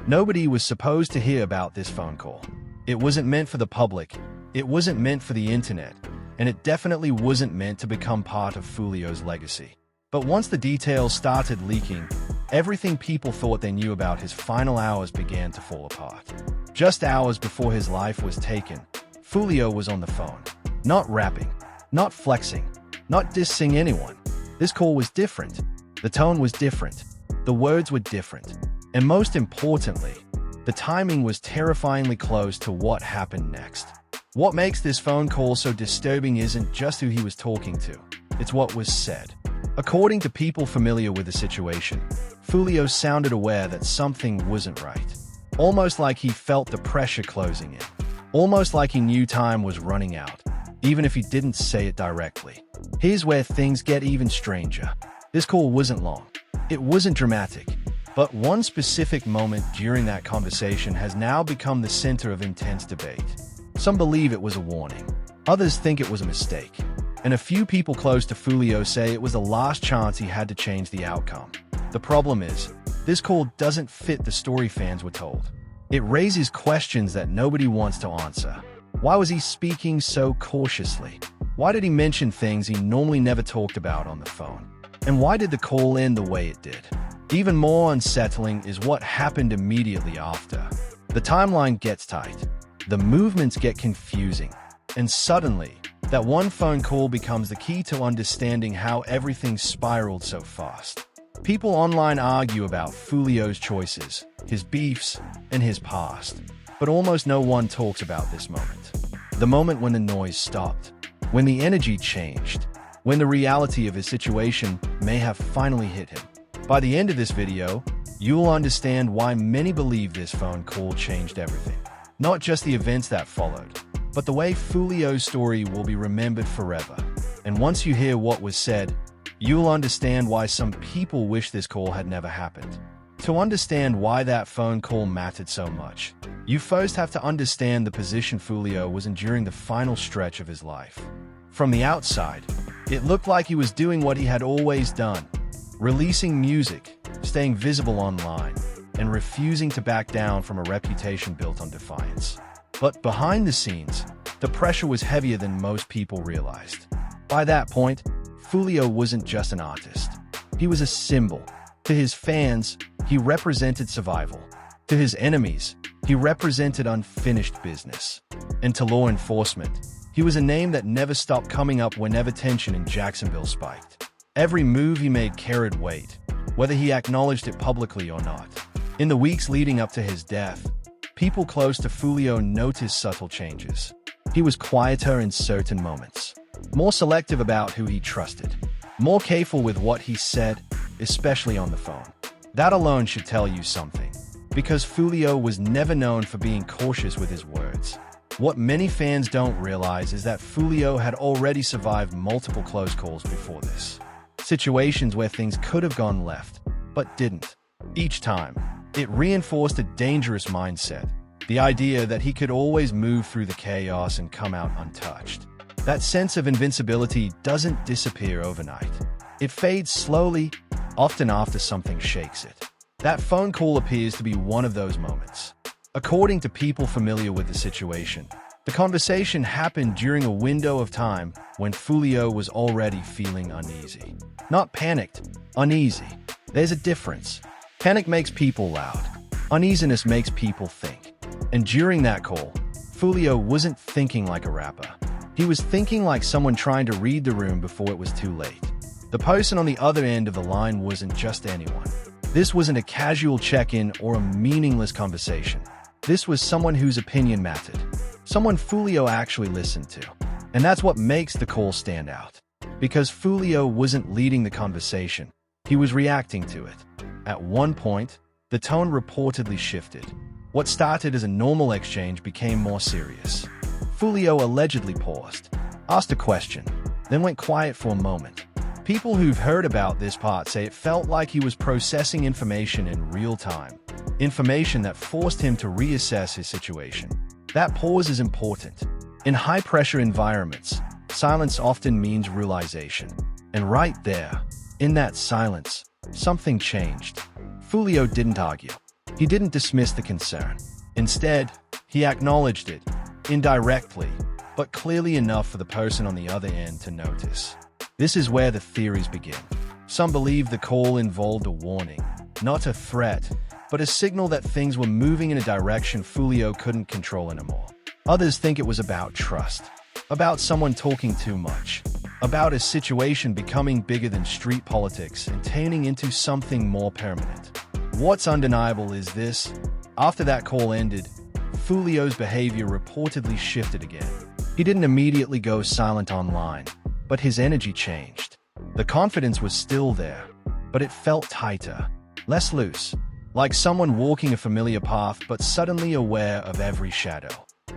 Nobody was supposed to hear about this phone call. It wasn't meant for the public, it wasn't meant for the internet, and it definitely wasn't meant to become part of Foolio's legacy. But once the details started leaking, everything people thought they knew about his final hours began to fall apart. Just hours before his life was taken, Foolio was on the phone. Not rapping, not flexing, not dissing anyone. This call was different. The tone was different. The words were different. And most importantly, the timing was terrifyingly close to what happened next. What makes this phone call so disturbing isn't just who he was talking to, it's what was said. According to people familiar with the situation, Foolio sounded aware that something wasn't right. Almost like he felt the pressure closing in. Almost like he knew time was running out, even if he didn't say it directly. Here's where things get even stranger. This call wasn't long. It wasn't dramatic. But one specific moment during that conversation has now become the center of intense debate. Some believe it was a warning. Others think it was a mistake. And a few people close to Foolio say it was the last chance he had to change the outcome. The problem is, this call doesn't fit the story fans were told. It raises questions that nobody wants to answer. Why was he speaking so cautiously? Why did he mention things he normally never talked about on the phone? And why did the call end the way it did? Even more unsettling is what happened immediately after. The timeline gets tight. The movements get confusing. And suddenly, that one phone call becomes the key to understanding how everything spiraled so fast. People online argue about Foolio's choices, his beefs, and his past. But almost no one talks about this moment. The moment when the noise stopped. When the energy changed. When the reality of his situation may have finally hit him. By the end of this video, you'll understand why many believe this phone call changed everything. Not just the events that followed, but the way Foolio's story will be remembered forever. And once you hear what was said, you'll understand why some people wish this call had never happened. To understand why that phone call mattered so much, you first have to understand the position Foolio was in during the final stretch of his life. From the outside, it looked like he was doing what he had always done, releasing music, staying visible online, and refusing to back down from a reputation built on defiance. But behind the scenes, the pressure was heavier than most people realized. By that point, Foolio wasn't just an artist. He was a symbol. To his fans, he represented survival. To his enemies, he represented unfinished business. And to law enforcement, he was a name that never stopped coming up whenever tension in Jacksonville spiked. Every move he made carried weight, whether he acknowledged it publicly or not. In the weeks leading up to his death, people close to Foolio noticed subtle changes. He was quieter in certain moments, more selective about who he trusted, more careful with what he said, especially on the phone. That alone should tell you something, because Foolio was never known for being cautious with his words. What many fans don't realize is that Foolio had already survived multiple close calls before this. Situations where things could have gone left, but didn't. Each time, it reinforced a dangerous mindset, the idea that he could always move through the chaos and come out untouched. That sense of invincibility doesn't disappear overnight. It fades slowly, often after something shakes it. That phone call appears to be one of those moments. According to people familiar with the situation, the conversation happened during a window of time when Foolio was already feeling uneasy. Not panicked, uneasy. There's a difference. Panic makes people loud. Uneasiness makes people think. And during that call, Foolio wasn't thinking like a rapper. He was thinking like someone trying to read the room before it was too late. The person on the other end of the line wasn't just anyone. This wasn't a casual check-in or a meaningless conversation. This was someone whose opinion mattered. Someone Foolio actually listened to. And that's what makes the call stand out. Because Foolio wasn't leading the conversation, he was reacting to it. At one point, the tone reportedly shifted. What started as a normal exchange became more serious. Foolio allegedly paused, asked a question, then went quiet for a moment. People who've heard about this part say it felt like he was processing information in real time. Information that forced him to reassess his situation. That pause is important. In high-pressure environments, silence often means realization. And right there, in that silence, something changed. Foolio didn't argue. He didn't dismiss the concern. Instead, he acknowledged it, indirectly, but clearly enough for the person on the other end to notice. This is where the theories begin. Some believe the call involved a warning, not a threat, but a signal that things were moving in a direction Foolio couldn't control anymore. Others think it was about trust, about someone talking too much, about a situation becoming bigger than street politics and turning into something more permanent. What's undeniable is this: after that call ended, Foolio's behavior reportedly shifted again. He didn't immediately go silent online, but his energy changed. The confidence was still there, but it felt tighter, less loose, like someone walking a familiar path but suddenly aware of every shadow.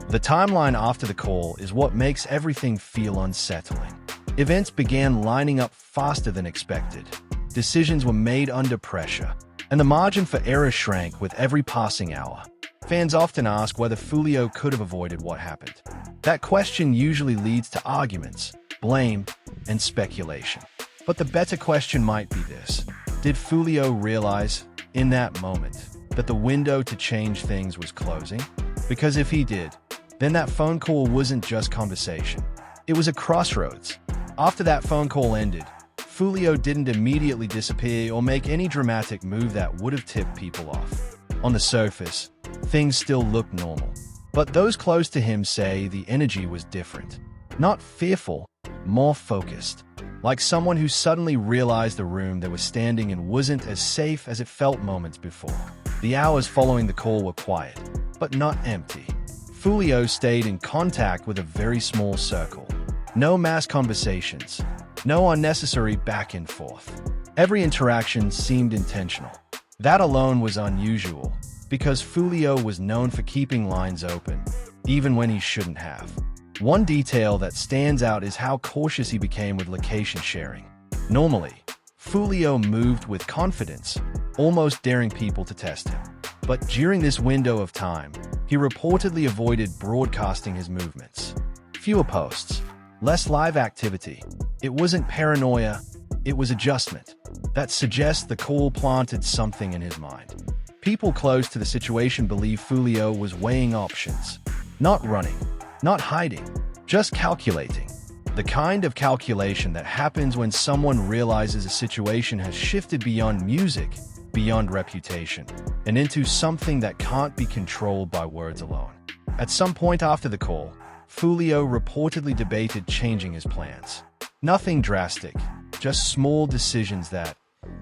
The timeline after the call is what makes everything feel unsettling. Events began lining up faster than expected. Decisions were made under pressure, and the margin for error shrank with every passing hour. Fans often ask whether Foolio could have avoided what happened. That question usually leads to arguments, blame, and speculation. But the better question might be this: did Foolio realize, in that moment, that the window to change things was closing? Because if he did, then that phone call wasn't just conversation. It was a crossroads. After that phone call ended, Foolio didn't immediately disappear or make any dramatic move that would have tipped people off. On the surface, things still looked normal. But those close to him say the energy was different. Not fearful, more focused. Like someone who suddenly realized the room they were standing in wasn't as safe as it felt moments before. The hours following the call were quiet, but not empty. Foolio stayed in contact with a very small circle. No mass conversations, no unnecessary back and forth. Every interaction seemed intentional. That alone was unusual, because Foolio was known for keeping lines open, even when he shouldn't have. One detail that stands out is how cautious he became with location sharing. Normally, Foolio moved with confidence, almost daring people to test him. But during this window of time, he reportedly avoided broadcasting his movements. Fewer posts, less live activity. It wasn't paranoia, it was adjustment. That suggests the call planted something in his mind. People close to the situation believe Foolio was weighing options. Not running, not hiding, just calculating. The kind of calculation that happens when someone realizes a situation has shifted beyond music, beyond reputation, and into something that can't be controlled by words alone. At some point after the call, Foolio reportedly debated changing his plans. Nothing drastic, just small decisions that,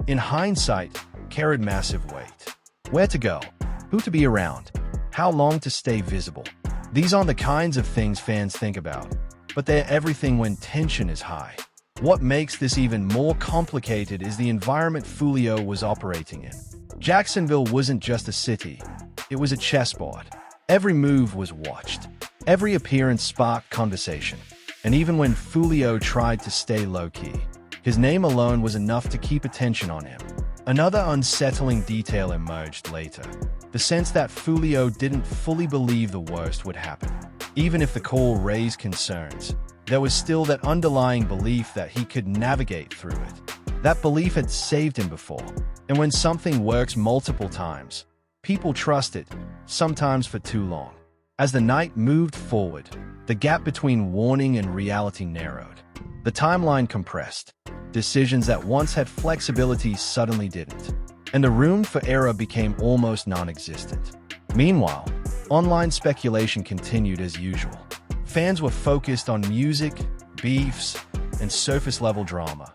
in hindsight, carried massive weight. Where to go, who to be around, how long to stay visible. These aren't the kinds of things fans think about, but they're everything when tension is high. What makes this even more complicated is the environment Foolio was operating in. Jacksonville wasn't just a city, it was a chessboard. Every move was watched. Every appearance sparked conversation. And even when Foolio tried to stay low-key, his name alone was enough to keep attention on him. Another unsettling detail emerged later: the sense that Foolio didn't fully believe the worst would happen. Even if the call raised concerns, there was still that underlying belief that he could navigate through it. That belief had saved him before. And when something works multiple times, people trust it, sometimes for too long. As the night moved forward, the gap between warning and reality narrowed. The timeline compressed. Decisions that once had flexibility suddenly didn't. And the room for error became almost non-existent. Meanwhile, online speculation continued as usual. Fans were focused on music, beefs, and surface-level drama,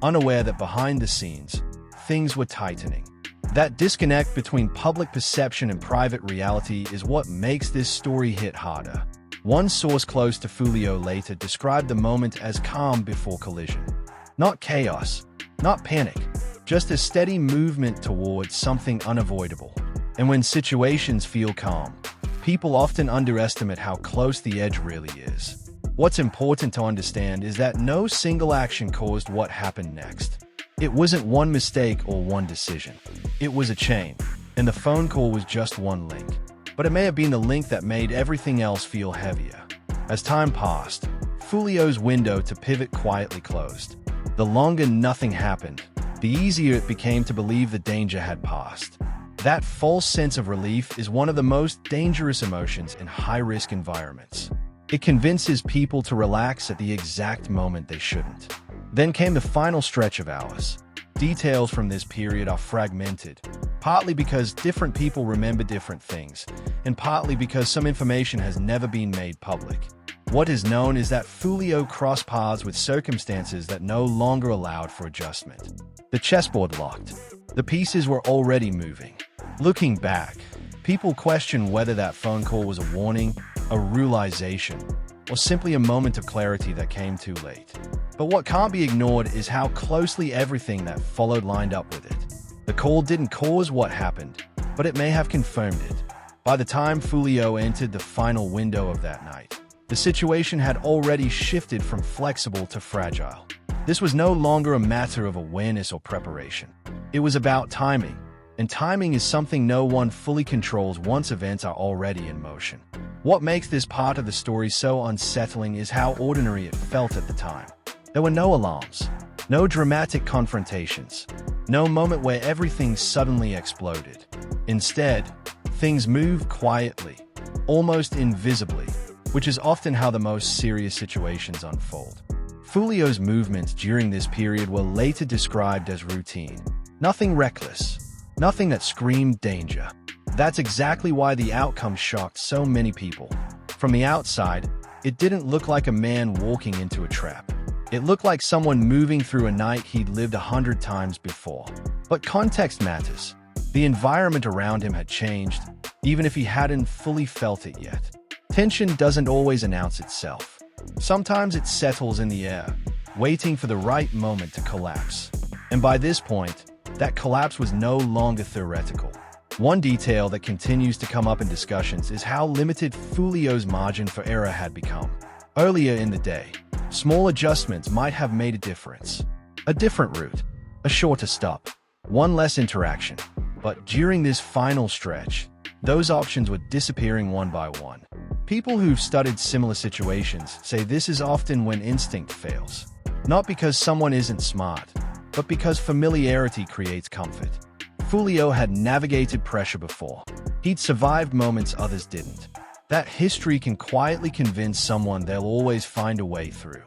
unaware that behind the scenes, things were tightening. That disconnect between public perception and private reality is what makes this story hit harder. One source close to Foolio later described the moment as calm before collision. Not chaos, not panic, just a steady movement towards something unavoidable. And when situations feel calm, people often underestimate how close the edge really is. What's important to understand is that no single action caused what happened next. It wasn't one mistake or one decision. It was a chain, and the phone call was just one link. But it may have been the link that made everything else feel heavier. As time passed, Foolio's window to pivot quietly closed. The longer nothing happened, the easier it became to believe the danger had passed. That false sense of relief is one of the most dangerous emotions in high-risk environments. It convinces people to relax at the exact moment they shouldn't. Then came the final stretch of hours. Details from this period are fragmented, partly because different people remember different things, and partly because some information has never been made public. What is known is that Foolio crossed paths with circumstances that no longer allowed for adjustment. The chessboard locked. The pieces were already moving. Looking back, people question whether that phone call was a warning, a realization, or simply a moment of clarity that came too late. But what can't be ignored is how closely everything that followed lined up with it. The call didn't cause what happened, but it may have confirmed it. By the time Foolio entered the final window of that night, the situation had already shifted from flexible to fragile. This was no longer a matter of awareness or preparation. It was about timing, and timing is something no one fully controls once events are already in motion. What makes this part of the story so unsettling is how ordinary it felt at the time. There were no alarms, no dramatic confrontations, no moment where everything suddenly exploded. Instead, things moved quietly, almost invisibly, which is often how the most serious situations unfold. Foolio's movements during this period were later described as routine. Nothing reckless, nothing that screamed danger. That's exactly why the outcome shocked so many people. From the outside, it didn't look like a man walking into a trap. It looked like someone moving through a night he'd lived 100 times before. But context matters. The environment around him had changed, even if he hadn't fully felt it yet. Tension doesn't always announce itself. Sometimes it settles in the air, waiting for the right moment to collapse. And by this point, that collapse was no longer theoretical. One detail that continues to come up in discussions is how limited Foolio's margin for error had become. Earlier in the day, small adjustments might have made a difference. A different route, a shorter stop, one less interaction. But during this final stretch, those options were disappearing one by one. People who've studied similar situations say this is often when instinct fails. Not because someone isn't smart, but because familiarity creates comfort. Foolio had navigated pressure before. He'd survived moments others didn't. That history can quietly convince someone they'll always find a way through.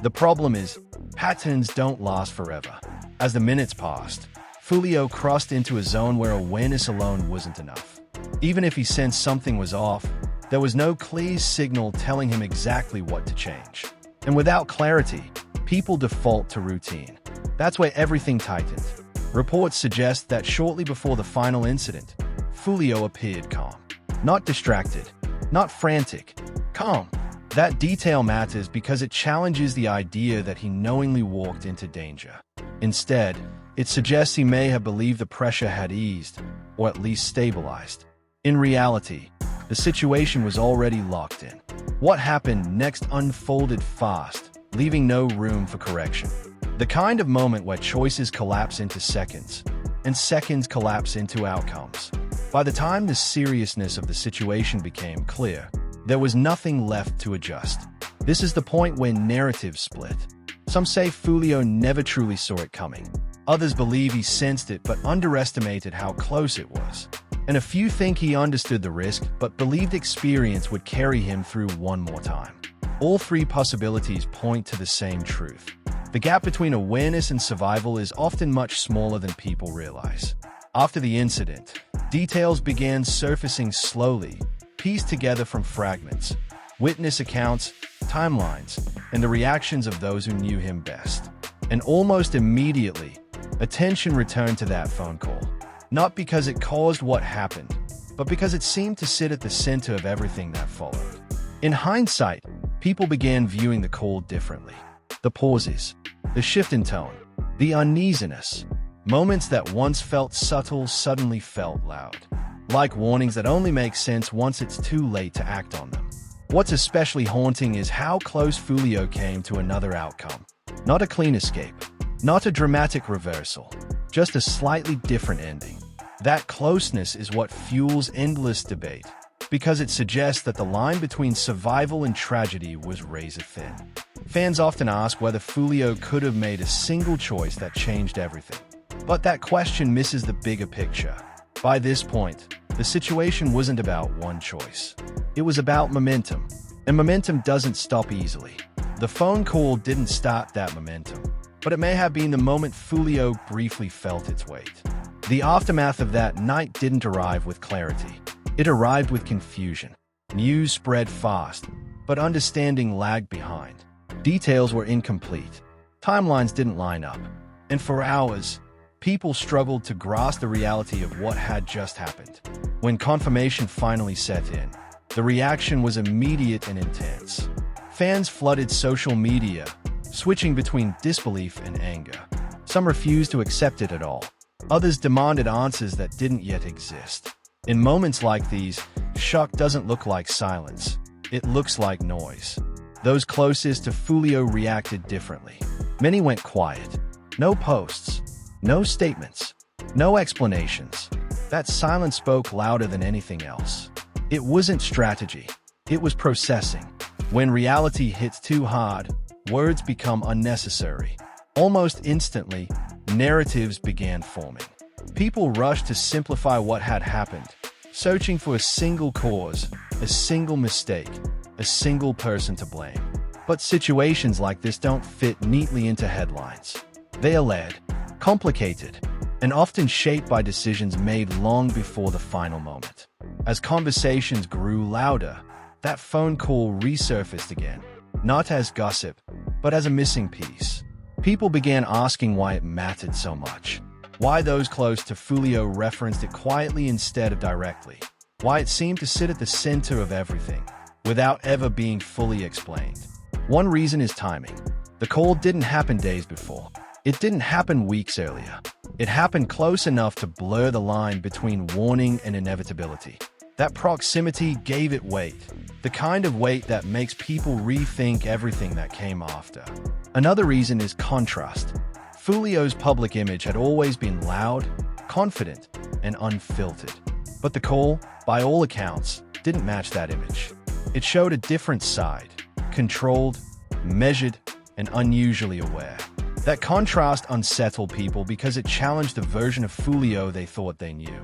The problem is, patterns don't last forever. As the minutes passed, Foolio crossed into a zone where awareness alone wasn't enough. Even if he sensed something was off, there was no clear signal telling him exactly what to change. And without clarity, people default to routine. That's where everything tightened. Reports suggest that shortly before the final incident, Foolio appeared calm. Not distracted, not frantic, calm. That detail matters because it challenges the idea that he knowingly walked into danger. Instead, it suggests he may have believed the pressure had eased, or at least stabilized. In reality, the situation was already locked in. What happened next unfolded fast, leaving no room for correction. The kind of moment where choices collapse into seconds, and seconds collapse into outcomes. By the time the seriousness of the situation became clear, there was nothing left to adjust. This is the point where narratives split. Some say Foolio never truly saw it coming. Others believe he sensed it but underestimated how close it was. And a few think he understood the risk but believed experience would carry him through one more time. All three possibilities point to the same truth. The gap between awareness and survival is often much smaller than people realize. After the incident, details began surfacing slowly, pieced together from fragments, witness accounts, timelines, and the reactions of those who knew him best. And almost immediately, attention returned to that phone call. Not because it caused what happened, but because it seemed to sit at the center of everything that followed. In hindsight, people began viewing the call differently. The pauses, the shift in tone, the uneasiness, moments that once felt subtle suddenly felt loud. Like warnings that only make sense once it's too late to act on them. What's especially haunting is how close Foolio came to another outcome. Not a clean escape, not a dramatic reversal, just a slightly different ending. That closeness is what fuels endless debate, because it suggests that the line between survival and tragedy was razor thin. Fans often ask whether Foolio could have made a single choice that changed everything. But that question misses the bigger picture. By this point, the situation wasn't about one choice. It was about momentum, and momentum doesn't stop easily. The phone call didn't start that momentum, but it may have been the moment Foolio briefly felt its weight. The aftermath of that night didn't arrive with clarity. It arrived with confusion. News spread fast, but understanding lagged behind. Details were incomplete. Timelines didn't line up. And for hours, people struggled to grasp the reality of what had just happened. When confirmation finally set in, the reaction was immediate and intense. Fans flooded social media, switching between disbelief and anger. Some refused to accept it at all. Others demanded answers that didn't yet exist. In moments like these, shock doesn't look like silence. It looks like noise. Those closest to Foolio reacted differently. Many went quiet. No posts, no statements, no explanations. That silence spoke louder than anything else. It wasn't strategy. It was processing. When reality hits too hard, words become unnecessary. Almost instantly, narratives began forming. People rushed to simplify what had happened, searching for a single cause, a single mistake, a single person to blame. But situations like this don't fit neatly into headlines. They are layered, complicated, and often shaped by decisions made long before the final moment. As conversations grew louder, that phone call resurfaced again, not as gossip, but as a missing piece. People began asking why it mattered so much, why those close to Foolio referenced it quietly instead of directly, why it seemed to sit at the center of everything, without ever being fully explained. One reason is timing. The call didn't happen days before. It didn't happen weeks earlier. It happened close enough to blur the line between warning and inevitability. That proximity gave it weight, the kind of weight that makes people rethink everything that came after. Another reason is contrast. Foolio's public image had always been loud, confident, and unfiltered. But the call, by all accounts, didn't match that image. It showed a different side, controlled, measured, and unusually aware. That contrast unsettled people because it challenged the version of Foolio they thought they knew.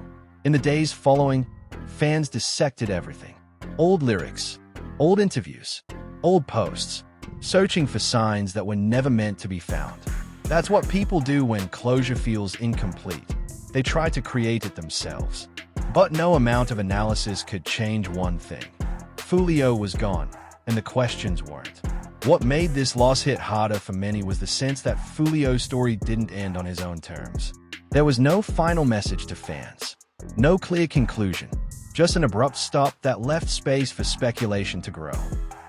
In the days following, fans dissected everything. Old lyrics, old interviews, old posts, searching for signs that were never meant to be found. That's what people do when closure feels incomplete. They try to create it themselves. But no amount of analysis could change one thing. Foolio was gone, and the questions weren't. What made this loss hit harder for many was the sense that Foolio's story didn't end on his own terms. There was no final message to fans, no clear conclusion, just an abrupt stop that left space for speculation to grow.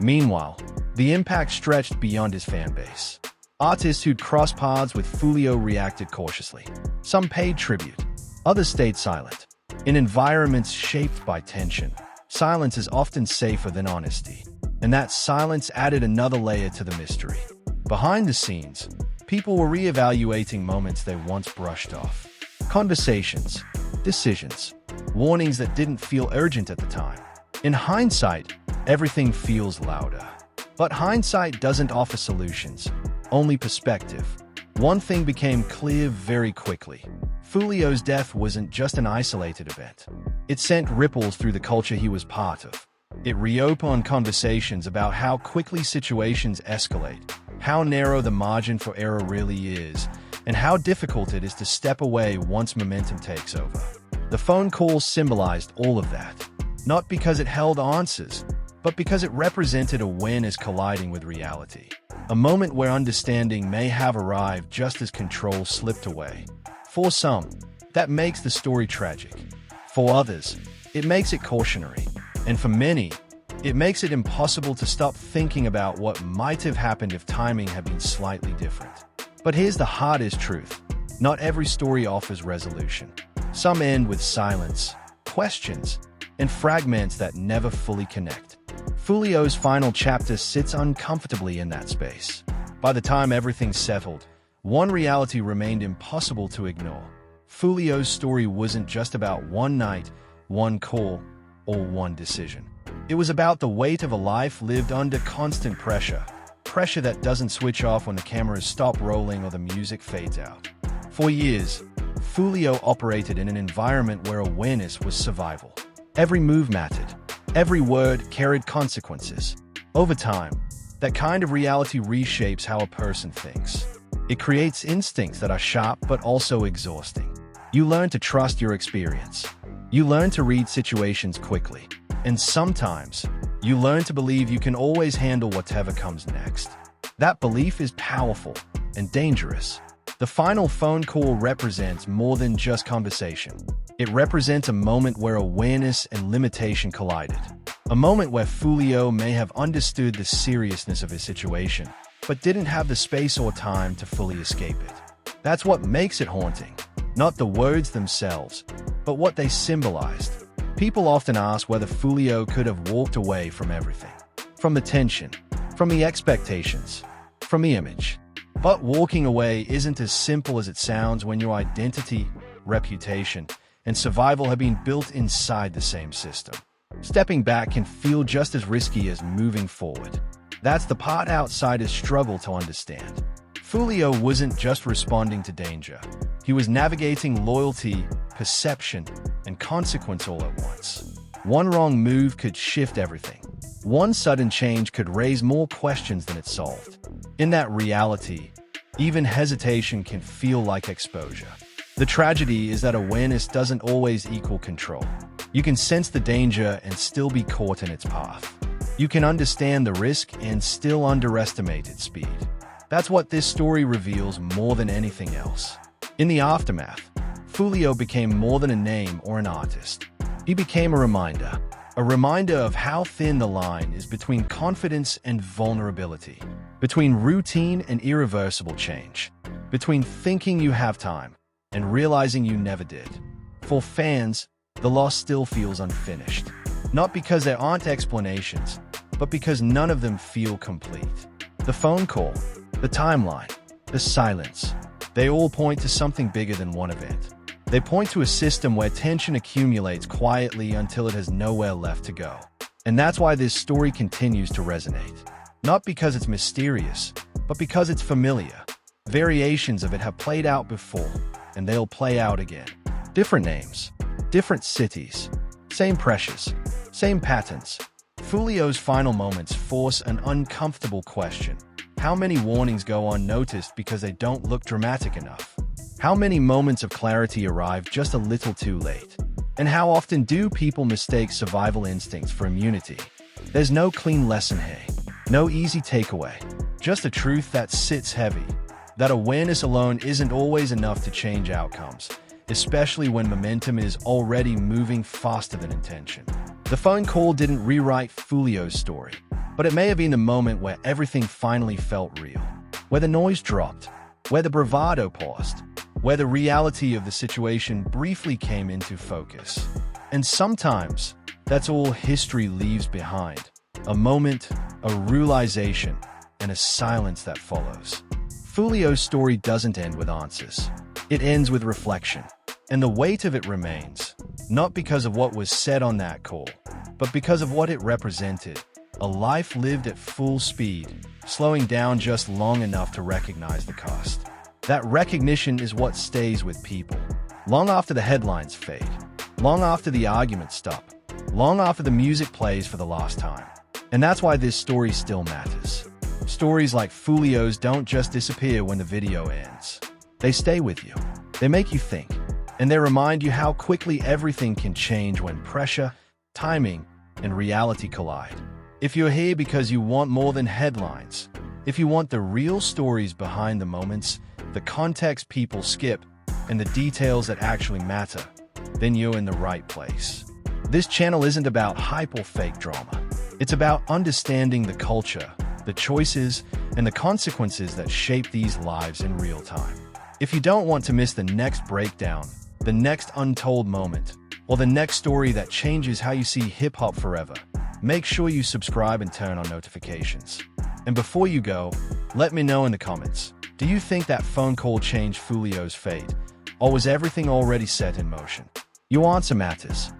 Meanwhile, the impact stretched beyond his fan base. Artists who'd crossed paths with Foolio reacted cautiously. Some paid tribute, others stayed silent. In environments shaped by tension, silence is often safer than honesty. And that silence added another layer to the mystery. Behind the scenes, people were reevaluating moments they once brushed off. Conversations, decisions, warnings that didn't feel urgent at the time. In hindsight, everything feels louder. But hindsight doesn't offer solutions, only perspective. One thing became clear very quickly. Foolio's death wasn't just an isolated event. It sent ripples through the culture he was part of. It reopened conversations about how quickly situations escalate, how narrow the margin for error really is, and how difficult it is to step away once momentum takes over. The phone call symbolized all of that, not because it held answers, but because it represented awareness colliding with reality. A moment where understanding may have arrived just as control slipped away. For some, that makes the story tragic. For others, it makes it cautionary. And for many, it makes it impossible to stop thinking about what might have happened if timing had been slightly different. But here's the hardest truth. Not every story offers resolution. Some end with silence, questions, and fragments that never fully connect. Foolio's final chapter sits uncomfortably in that space. By the time everything settled, one reality remained impossible to ignore. Foolio's story wasn't just about one night, one call, or one decision. It was about the weight of a life lived under constant pressure. Pressure that doesn't switch off when the cameras stop rolling or the music fades out. For years, Foolio operated in an environment where awareness was survival. Every move mattered. Every word carried consequences. Over time, that kind of reality reshapes how a person thinks. It creates instincts that are sharp but also exhausting. You learn to trust your experience. You learn to read situations quickly. And sometimes, you learn to believe you can always handle whatever comes next. That belief is powerful and dangerous. The final phone call represents more than just conversation. It represents a moment where awareness and limitation collided. A moment where Foolio may have understood the seriousness of his situation, but didn't have the space or time to fully escape it. That's what makes it haunting. Not the words themselves, but what they symbolized. People often ask whether Foolio could have walked away from everything. From the tension, from the expectations, from the image. But walking away isn't as simple as it sounds when your identity, reputation, and survival have been built inside the same system. Stepping back can feel just as risky as moving forward. That's the part outsiders struggle to understand. Foolio wasn't just responding to danger. He was navigating loyalty, perception, and consequence all at once. One wrong move could shift everything. One sudden change could raise more questions than it solved. In that reality, even hesitation can feel like exposure. The tragedy is that awareness doesn't always equal control. You can sense the danger and still be caught in its path. You can understand the risk and still underestimate its speed. That's what this story reveals more than anything else. In the aftermath, Foolio became more than a name or an artist. He became a reminder of how thin the line is between confidence and vulnerability, between routine and irreversible change, between thinking you have time and realizing you never did. For fans, the loss still feels unfinished, not because there aren't explanations, but because none of them feel complete. The phone call, the timeline, the silence, they all point to something bigger than one event. They point to a system where tension accumulates quietly until it has nowhere left to go. And that's why this story continues to resonate. Not because it's mysterious, but because it's familiar. Variations of it have played out before, and they'll play out again. Different names, different cities, same pressures, same patterns. Foolio's final moments force an uncomfortable question. How many warnings go unnoticed because they don't look dramatic enough? How many moments of clarity arrive just a little too late? And how often do people mistake survival instincts for immunity? There's no clean lesson here, no easy takeaway, just a truth that sits heavy. That awareness alone isn't always enough to change outcomes, especially when momentum is already moving faster than intention. The phone call didn't rewrite Foolio's story, but it may have been the moment where everything finally felt real, where the noise dropped, where the bravado paused, where the reality of the situation briefly came into focus. And sometimes, that's all history leaves behind. A moment, a realization, and a silence that follows. Foolio's story doesn't end with answers. It ends with reflection. And the weight of it remains, not because of what was said on that call, but because of what it represented. A life lived at full speed, slowing down just long enough to recognize the cost. That recognition is what stays with people. Long after the headlines fade, long after the arguments stop, long after the music plays for the last time. And that's why this story still matters. Stories like Foolio's don't just disappear when the video ends. They stay with you. They make you think. And they remind you how quickly everything can change when pressure, timing, and reality collide. If you're here because you want more than headlines, if you want the real stories behind the moments, the context people skip, and the details that actually matter, then you're in the right place. This channel isn't about hype or fake drama. It's about understanding the culture, the choices, and the consequences that shape these lives in real time. If you don't want to miss the next breakdown, the next untold moment, or the next story that changes how you see hip-hop forever, make sure you subscribe and turn on notifications. And before you go, let me know in the comments. Do you think that phone call changed Foolio's fate, or was everything already set in motion? Your answer matters.